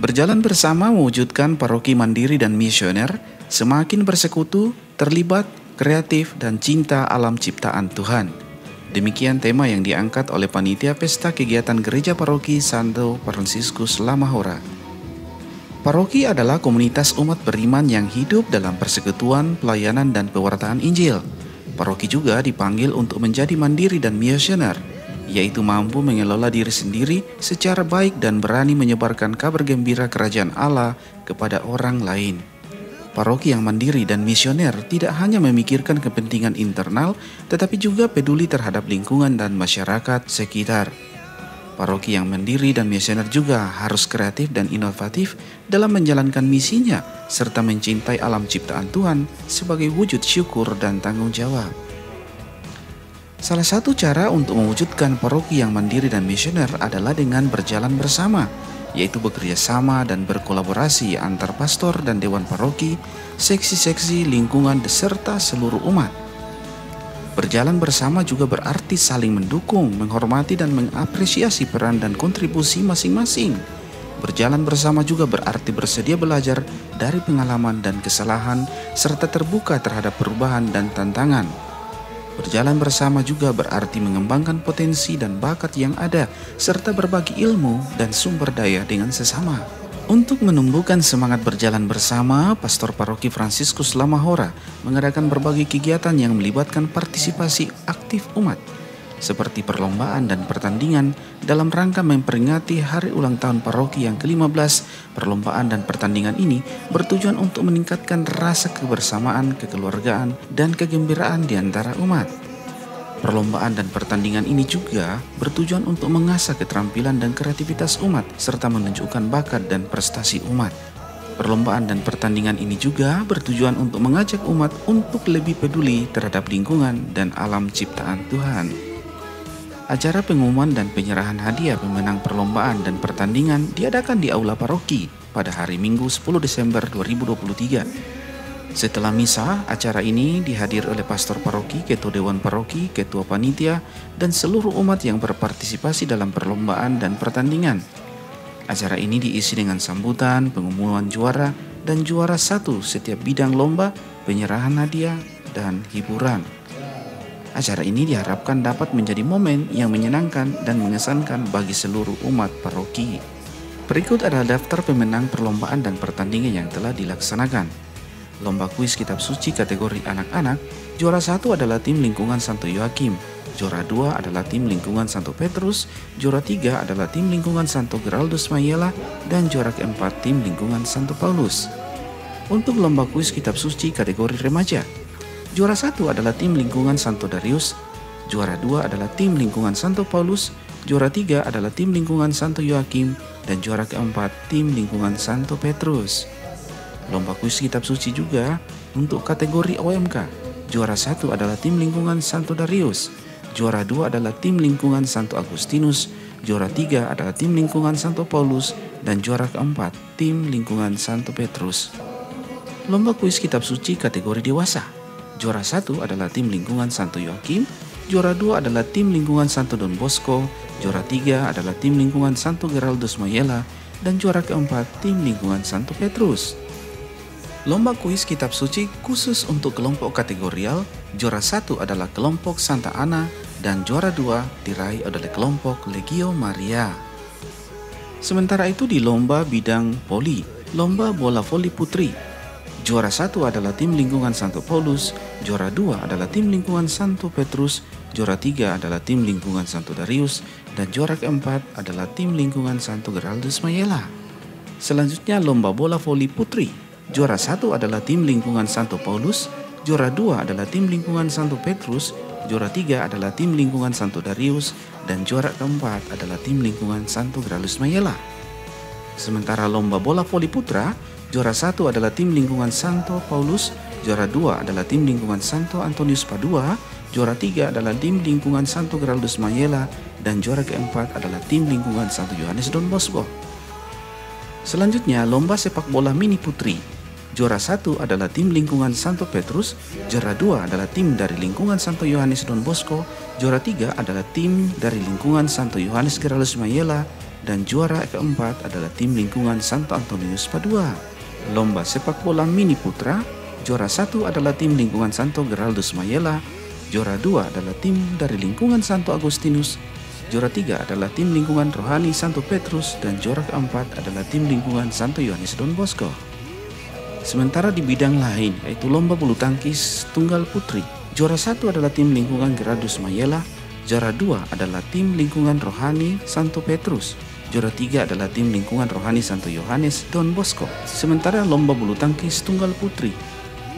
Berjalan bersama mewujudkan paroki mandiri dan misioner, semakin bersekutu, terlibat, kreatif, dan cinta alam ciptaan Tuhan. Demikian tema yang diangkat oleh Panitia Pesta Kegiatan Gereja Paroki Santo Fransiskus Lamahora. Paroki adalah komunitas umat beriman yang hidup dalam persekutuan, pelayanan, dan pewartaan Injil. Paroki juga dipanggil untuk menjadi mandiri dan misioner, yaitu mampu mengelola diri sendiri secara baik dan berani menyebarkan kabar gembira kerajaan Allah kepada orang lain. Paroki yang mandiri dan misioner tidak hanya memikirkan kepentingan internal, tetapi juga peduli terhadap lingkungan dan masyarakat sekitar. Paroki yang mandiri dan misioner juga harus kreatif dan inovatif dalam menjalankan misinya, serta mencintai alam ciptaan Tuhan sebagai wujud syukur dan tanggung jawab. Salah satu cara untuk mewujudkan paroki yang mandiri dan misioner adalah dengan berjalan bersama, yaitu bekerja sama dan berkolaborasi antar pastor dan dewan paroki, seksi-seksi lingkungan serta seluruh umat. Berjalan bersama juga berarti saling mendukung, menghormati dan mengapresiasi peran dan kontribusi masing-masing. Berjalan bersama juga berarti bersedia belajar dari pengalaman dan kesalahan serta terbuka terhadap perubahan dan tantangan. Berjalan bersama juga berarti mengembangkan potensi dan bakat yang ada, serta berbagi ilmu dan sumber daya dengan sesama. Untuk menumbuhkan semangat berjalan bersama, Pastor Paroki Fransiskus Lamahora mengadakan berbagai kegiatan yang melibatkan partisipasi aktif umat, seperti perlombaan dan pertandingan dalam rangka memperingati hari ulang tahun paroki yang ke-15. Perlombaan dan pertandingan ini bertujuan untuk meningkatkan rasa kebersamaan, kekeluargaan, dan kegembiraan di antara umat. Perlombaan dan pertandingan ini juga bertujuan untuk mengasah keterampilan dan kreativitas umat, serta menunjukkan bakat dan prestasi umat. Perlombaan dan pertandingan ini juga bertujuan untuk mengajak umat untuk lebih peduli terhadap lingkungan dan alam ciptaan Tuhan. Acara pengumuman dan penyerahan hadiah pemenang perlombaan dan pertandingan diadakan di Aula Paroki pada hari Minggu 10 Desember 2023. Setelah misa, acara ini dihadiri oleh Pastor Paroki, Ketua Dewan Paroki, Ketua Panitia, dan seluruh umat yang berpartisipasi dalam perlombaan dan pertandingan. Acara ini diisi dengan sambutan, pengumuman juara, dan juara satu setiap bidang lomba, penyerahan hadiah, dan hiburan. Acara ini diharapkan dapat menjadi momen yang menyenangkan dan mengesankan bagi seluruh umat paroki. Berikut adalah daftar pemenang perlombaan dan pertandingan yang telah dilaksanakan. Lomba kuis kitab suci kategori anak-anak, juara 1 adalah tim lingkungan Santo Yoakim, juara 2 adalah tim lingkungan Santo Petrus, juara 3 adalah tim lingkungan Santo Geraldus Mayela, dan juara keempat tim lingkungan Santo Paulus. Untuk lomba kuis kitab suci kategori remaja, juara 1 adalah tim lingkungan Santo Darius, juara 2 adalah tim lingkungan Santo Paulus, juara 3 adalah tim lingkungan Santo Yoakim, dan juara keempat tim lingkungan Santo Petrus. Lomba kuis kitab suci juga untuk kategori OMK, juara 1 adalah tim lingkungan Santo Darius, juara 2 adalah tim lingkungan Santo Agustinus, juara 3 adalah tim lingkungan Santo Paulus, dan juara keempat tim lingkungan Santo Petrus. Lomba kuis kitab suci kategori dewasa, juara 1 adalah tim lingkungan Santo Yoakim, juara 2 adalah tim lingkungan Santo Don Bosco, juara 3 adalah tim lingkungan Santo Geraldus Mayela, dan juara keempat tim lingkungan Santo Petrus. Lomba kuis kitab suci khusus untuk kelompok kategorial, juara 1 adalah kelompok Santa Ana, dan juara 2 diraih oleh kelompok Legio Maria. Sementara itu di lomba bidang voli, lomba bola voli putri, juara 1 adalah tim lingkungan Santo Paulus, juara 2 adalah tim lingkungan Santo Petrus, juara 3 adalah tim lingkungan Santo Darius, dan juara keempat adalah tim lingkungan Santo Geraldus Mayela. Selanjutnya lomba bola voli putri, juara 1 adalah tim lingkungan Santo Paulus, juara 2 adalah tim lingkungan Santo Petrus, juara 3 adalah tim lingkungan Santo Darius, dan juara keempat adalah tim lingkungan Santo Geraldus Mayela. Sementara lomba bola voli putra, juara 1 adalah tim lingkungan Santo Paulus, juara 2 adalah tim lingkungan Santo Antonius Padua, juara 3 adalah tim lingkungan Santo Geraldus Mayela, dan juara keempat adalah tim lingkungan Santo Yohanes Don Bosco. Selanjutnya lomba sepak bola mini putri, Juara 1 adalah tim lingkungan Santo Petrus, juara 2 adalah tim dari lingkungan Santo Yohanes Don Bosco, juara 3 adalah tim dari lingkungan Santo Yohanes Geraldus Mayela, dan juara keempat adalah tim lingkungan Santo Antonius Padua. Lomba sepak bola mini putra, juara 1 adalah tim lingkungan Santo Geraldus Mayela, juara 2 adalah tim dari lingkungan Santo Agustinus, juara 3 adalah tim lingkungan rohani Santo Petrus, dan juara keempat adalah tim lingkungan Santo Yohanes Don Bosco. Sementara di bidang lain, yaitu lomba bulu tangkis tunggal putri, juara 1 adalah tim lingkungan Geraldus Mayela, juara 2 adalah tim lingkungan rohani Santo Petrus, juara 3 adalah tim lingkungan rohani Santo Yohanes Don Bosco. Sementara lomba bulu tangkis tunggal putri,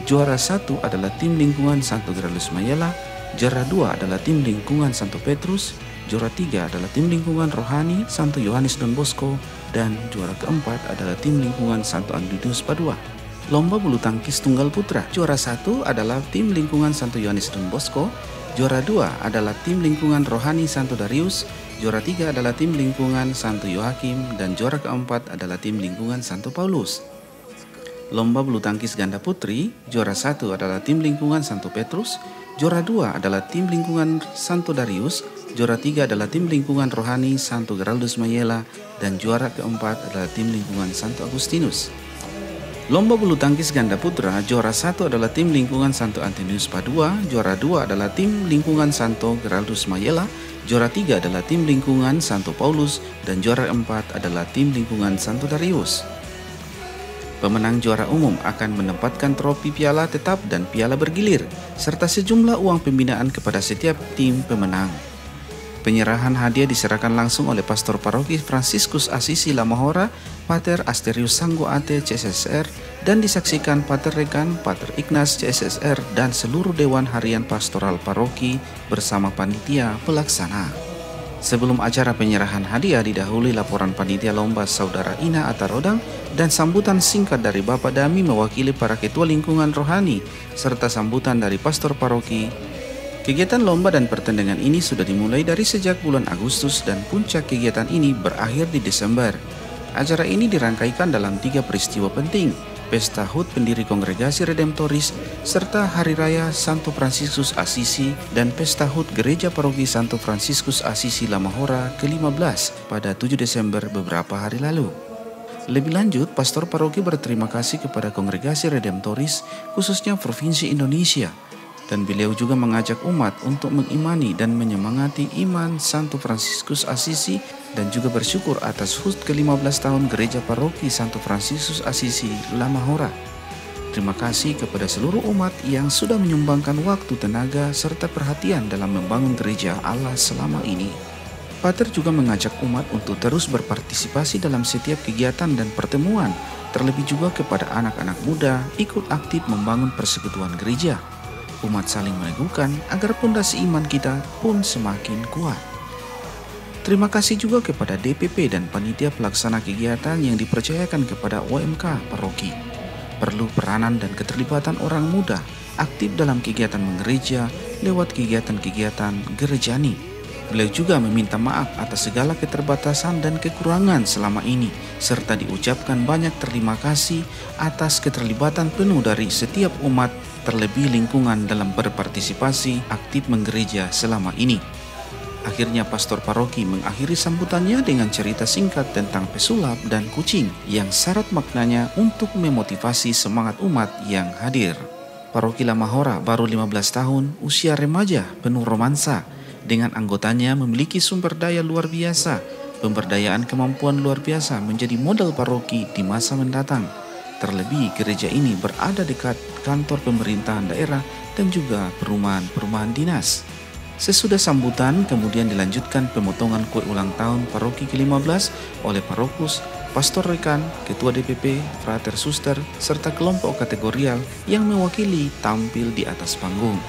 juara 1 adalah tim lingkungan Santo Geraldus Mayela, juara 2 adalah tim lingkungan Santo Petrus, juara 3 adalah tim lingkungan rohani Santo Yohanes Don Bosco, dan juara keempat adalah tim lingkungan Santo Antonius Padua. Lomba bulu tangkis tunggal putra, juara 1 adalah tim lingkungan Santo Yohanes Don Bosco, juara 2 adalah tim lingkungan rohani Santo Darius, juara 3 adalah tim lingkungan Santo Yohakim, dan juara keempat adalah tim lingkungan Santo Paulus. Lomba bulu tangkis ganda putri, juara 1 adalah tim lingkungan Santo Petrus, juara 2 adalah tim lingkungan Santo Darius, juara 3 adalah tim lingkungan rohani Santo Geraldus Mayela, dan juara keempat adalah tim lingkungan Santo Agustinus. Lomba bulu tangkis ganda putra, juara 1 adalah tim lingkungan Santo Antonius Padua, juara 2 adalah tim lingkungan Santo Geraldus Mayela, juara 3 adalah tim lingkungan Santo Paulus, dan juara 4 adalah tim lingkungan Santo Darius. Pemenang juara umum akan mendapatkan trofi piala tetap dan piala bergilir, serta sejumlah uang pembinaan kepada setiap tim pemenang. Penyerahan hadiah diserahkan langsung oleh Pastor Paroki Fransiskus Asisi Lamahora, Pater Asterius Sanggo Ate CSSR, dan disaksikan Pater Rekan, Pater Ignas CSSR, dan seluruh Dewan Harian Pastoral Paroki bersama panitia pelaksana. Sebelum acara penyerahan hadiah didahului laporan panitia lomba Saudara Ina Atarodang dan sambutan singkat dari Bapak Dami mewakili para ketua lingkungan rohani, serta sambutan dari Pastor Paroki. Kegiatan lomba dan pertandingan ini sudah dimulai dari sejak bulan Agustus dan puncak kegiatan ini berakhir di Desember. Acara ini dirangkaikan dalam 3 peristiwa penting, Pesta HUT Pendiri Kongregasi Redemptoris, serta Hari Raya Santo Fransiskus Asisi dan Pesta HUT Gereja Paroki Santo Fransiskus Asisi Lamahora ke-15 pada 7 Desember beberapa hari lalu. Lebih lanjut, Pastor Paroki berterima kasih kepada Kongregasi Redemptoris, khususnya Provinsi Indonesia, dan beliau juga mengajak umat untuk mengimani dan menyemangati iman Santo Fransiskus Asisi dan juga bersyukur atas HUT ke-15 tahun Gereja Paroki Santo Fransiskus Asisi Lamahora. Terima kasih kepada seluruh umat yang sudah menyumbangkan waktu, tenaga, serta perhatian dalam membangun gereja Allah selama ini. Pater juga mengajak umat untuk terus berpartisipasi dalam setiap kegiatan dan pertemuan, terlebih juga kepada anak-anak muda ikut aktif membangun persekutuan gereja. Umat saling meneguhkan agar pondasi iman kita pun semakin kuat. Terima kasih juga kepada DPP dan panitia pelaksana kegiatan yang dipercayakan kepada OMK Paroki. Perlu peranan dan keterlibatan orang muda aktif dalam kegiatan menggereja lewat kegiatan-kegiatan gerejani. Beliau juga meminta maaf atas segala keterbatasan dan kekurangan selama ini, serta diucapkan banyak terima kasih atas keterlibatan penuh dari setiap umat, terlebih lingkungan dalam berpartisipasi aktif menggereja selama ini. Akhirnya Pastor Paroki mengakhiri sambutannya dengan cerita singkat tentang pesulap dan kucing yang syarat maknanya untuk memotivasi semangat umat yang hadir. Paroki Lamahora baru 15 tahun, usia remaja penuh romansa. Dengan anggotanya memiliki sumber daya luar biasa, pemberdayaan kemampuan luar biasa menjadi modal paroki di masa mendatang. Terlebih gereja ini berada dekat kantor pemerintahan daerah dan juga perumahan-perumahan dinas. Sesudah sambutan kemudian dilanjutkan pemotongan kue ulang tahun paroki ke-15 oleh parokus, pastor rekan, ketua DPP, frater suster, serta kelompok kategorial yang mewakili tampil di atas panggung.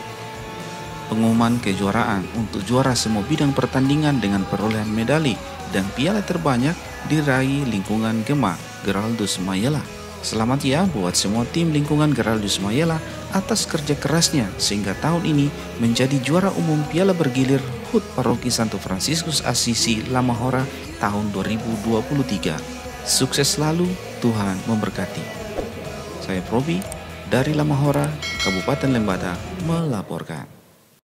Pengumuman kejuaraan untuk juara semua bidang pertandingan dengan perolehan medali dan piala terbanyak diraih lingkungan Gema Geraldus Mayela. Selamat ya buat semua tim lingkungan Geraldus Mayela atas kerja kerasnya sehingga tahun ini menjadi juara umum piala bergilir HUT Paroki Santo Fransiskus Asisi Lamahora tahun 2023. Sukses selalu, Tuhan memberkati. Saya Probi dari Lamahora, Kabupaten Lembata melaporkan.